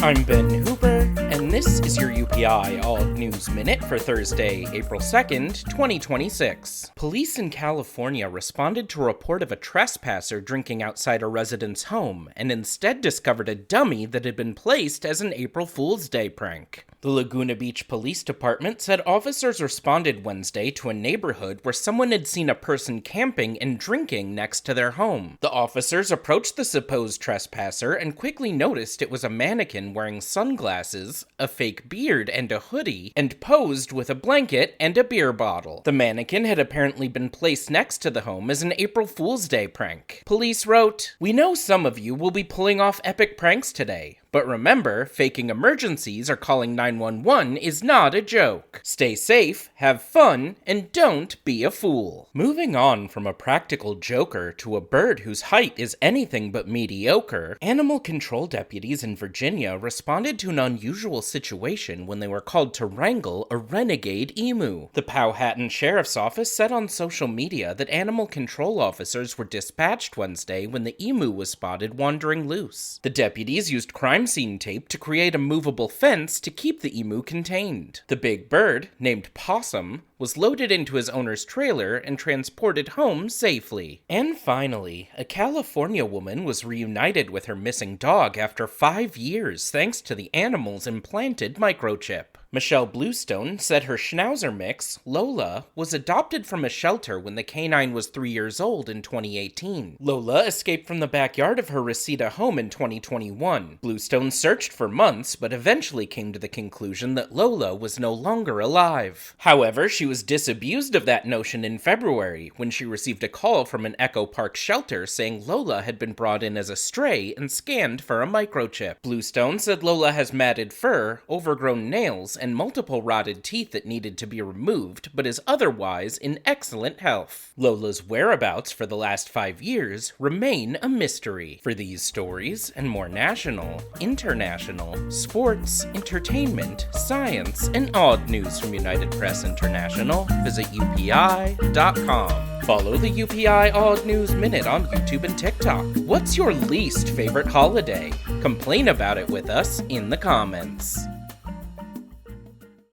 I'm Ben Hooper, and this is your UPI Odd News Minute for Thursday, April 2nd, 2026. Police in California responded to a report of a trespasser drinking outside a resident's home, and instead discovered a dummy that had been placed as an April Fool's Day prank. The Laguna Beach Police Department said officers responded Wednesday to a neighborhood where someone had seen a person camping and drinking next to their home. The officers approached the supposed trespasser and quickly noticed it was a mannequin wearing sunglasses, a fake beard, and a hoodie, and posed with a blanket and a beer bottle. The mannequin had apparently been placed next to the home as an April Fool's Day prank. Police wrote, "We know some of you will be pulling off epic pranks today. But remember, faking emergencies or calling 911 is not a joke. Stay safe, have fun, and don't be a fool." Moving on from a practical joker to a bird whose height is anything but mediocre, animal control deputies in Virginia responded to an unusual situation when they were called to wrangle a renegade emu. The Powhatan Sheriff's Office said on social media that animal control officers were dispatched Wednesday when the emu was spotted wandering loose. The deputies used crime scene tape to create a movable fence to keep the emu contained. The big bird, named Possum, was loaded into his owner's trailer and transported home safely. And finally, a California woman was reunited with her missing dog after 5 years thanks to the animal's implanted microchip. Michelle Bluestone said her Schnauzer mix, Lola, was adopted from a shelter when the canine was 3 years old in 2018. Lola escaped from the backyard of her Reseda home in 2021. Bluestone searched for months, but eventually came to the conclusion that Lola was no longer alive. However, she was disabused of that notion in February, when she received a call from an Echo Park shelter saying Lola had been brought in as a stray and scanned for a microchip. Bluestone said Lola has matted fur, overgrown nails, and multiple rotted teeth that needed to be removed, but is otherwise in excellent health. Lola's whereabouts for the last 5 years remain a mystery. For these stories and more national, international, sports, entertainment, science, and odd news from United Press International, visit UPI.com. Follow the UPI Odd News Minute on YouTube and TikTok. What's your least favorite holiday? Complain about it with us in the comments.